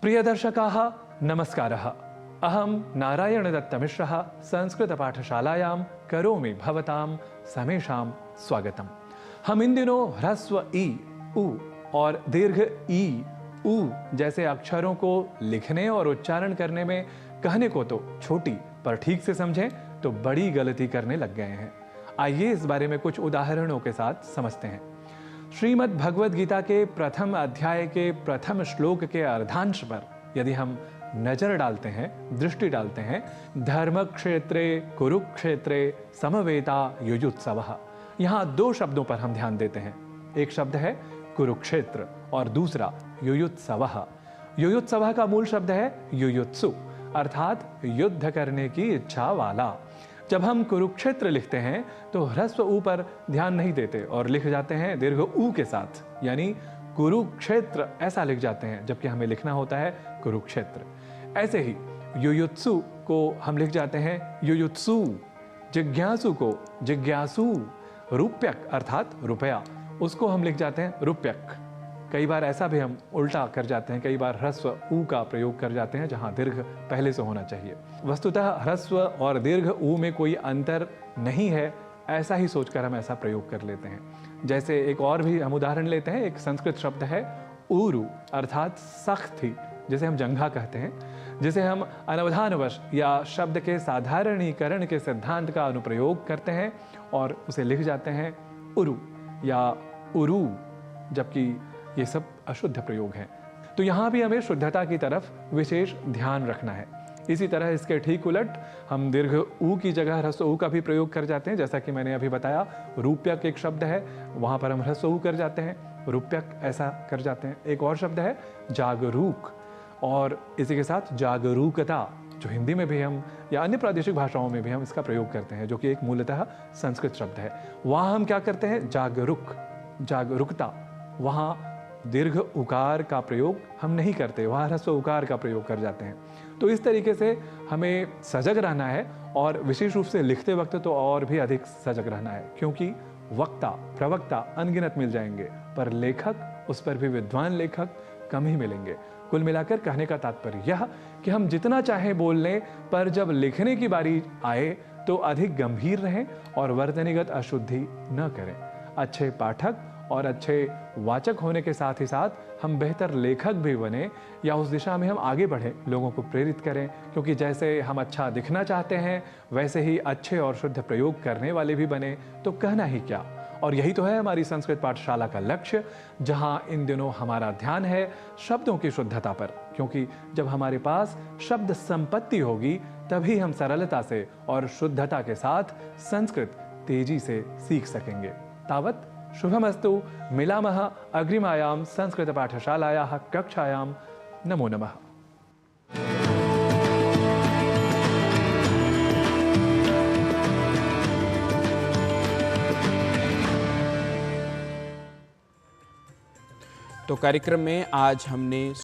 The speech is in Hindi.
प्रिय दर्शकाः नमस्कारः। अहं नारायणदत्तमिश्रः संस्कृतपाठशालायां करोमि भवतां समेषां स्वागतम्। हम इन दिनों ह्रस्व ई, उ और दीर्घ ई, उ जैसे अक्षरों को लिखने और उच्चारण करने में कहने को तो छोटी पर ठीक से समझें तो बड़ी गलती करने लग गए हैं। आइए इस बारे में कुछ उदाहरणों के साथ समझते हैं। श्रीमद् भगवद गीता के प्रथम अध्याय के प्रथम श्लोक के अर्धांश पर यदि हम नजर डालते हैं, दृष्टि डालते हैं, धर्म क्षेत्रे कुरुक्षेत्रे समवेता युयुत्सवः, यहाँ दो शब्दों पर हम ध्यान देते हैं। एक शब्द है कुरुक्षेत्र और दूसरा युयुत्सवः। युयुत्सवः का मूल शब्द है युयुत्सु, अर्थात युद्ध करने की इच्छा वाला। जब हम कुरुक्षेत्र लिखते हैं तो ह्रस्व ऊ पर ध्यान नहीं देते और लिख जाते हैं दीर्घ ऊ के साथ, यानी कुरुक्षेत्र ऐसा लिख जाते हैं, जबकि हमें लिखना होता है कुरुक्षेत्र। ऐसे ही युयुत्सु को हम लिख जाते हैं युयुत्सु, जिज्ञासु को जिज्ञासु, रूप्यक अर्थात रुपया, उसको हम लिख जाते हैं रूप्यक। कई बार ऐसा भी हम उल्टा कर जाते हैं, कई बार ह्रस्व ऊ का प्रयोग कर जाते हैं जहां दीर्घ पहले से होना चाहिए। वस्तुतः ह्रस्व और दीर्घ ऊ में कोई अंतर नहीं है, ऐसा ही सोचकर हम ऐसा प्रयोग कर लेते हैं। जैसे एक और भी हम उदाहरण लेते हैं। एक संस्कृत शब्द है ऊरु अर्थात सख्ती, जिसे हम जंघा कहते हैं, जिसे हम अनवधानवश या शब्द के साधारणीकरण के सिद्धांत का अनुप्रयोग करते हैं और उसे लिख जाते हैं उरु या उरु, जबकि ये सब अशुद्ध प्रयोग हैं। तो यहाँ भी हमें शुद्धता की तरफ विशेष ध्यान रखना है। इसी तरह इसके ठीक उलट हम दीर्घ ऊ की जगह ह्रस्व ऊ का भी प्रयोग कर जाते हैं। जैसा कि मैंने अभी बताया, रूप्यक एक शब्द है, वहाँ पर हम ह्रस्व ऊ कर जाते हैं, रूप्यक ऐसा कर जाते हैं। एक और शब्द है जागरूक, और इसी के साथ जागरूकता, जो हिंदी में भी हम या अन्य प्रादेशिक भाषाओं में भी हम इसका प्रयोग करते हैं, जो कि एक मूलतः संस्कृत शब्द है। वहाँ हम क्या करते हैं, जागरूक, जागरूकता, वहाँ दीर्घ उकार का प्रयोग हम नहीं करते, वहाँ ह्रस्व उकार का प्रयोग कर जाते हैं। तो इस तरीके से हमें सजग रहना है, और विशेष रूप से लिखते वक्त तो और भी अधिक सजग रहना है, क्योंकि वक्ता प्रवक्ता अनगिनत मिल जाएंगे, पर लेखक, उस पर भी विद्वान लेखक कम ही मिलेंगे। कुल मिलाकर कहने का तात्पर्य यह कि हम जितना चाहें बोल लें, पर जब लिखने की बारी आए तो अधिक गंभीर रहें और वर्तनीगत अशुद्धि न करें। अच्छे पाठक और अच्छे वाचक होने के साथ ही साथ हम बेहतर लेखक भी बने, या उस दिशा में हम आगे बढ़ें, लोगों को प्रेरित करें, क्योंकि जैसे हम अच्छा दिखना चाहते हैं वैसे ही अच्छे और शुद्ध प्रयोग करने वाले भी बने, तो कहना ही क्या। और यही तो है हमारी संस्कृत पाठशाला का लक्ष्य, जहां इन दिनों हमारा ध्यान है शब्दों की शुद्धता पर, क्योंकि जब हमारे पास शब्द संपत्ति होगी तभी हम सरलता से और शुद्धता के साथ संस्कृत तेजी से सीख सकेंगे। तावत् शुभमस्तु। मिलामः अग्रिमायां संस्कृतपाठशालायाः कक्षायां। नमो नमः। तो कार्यक्रम में आज हमने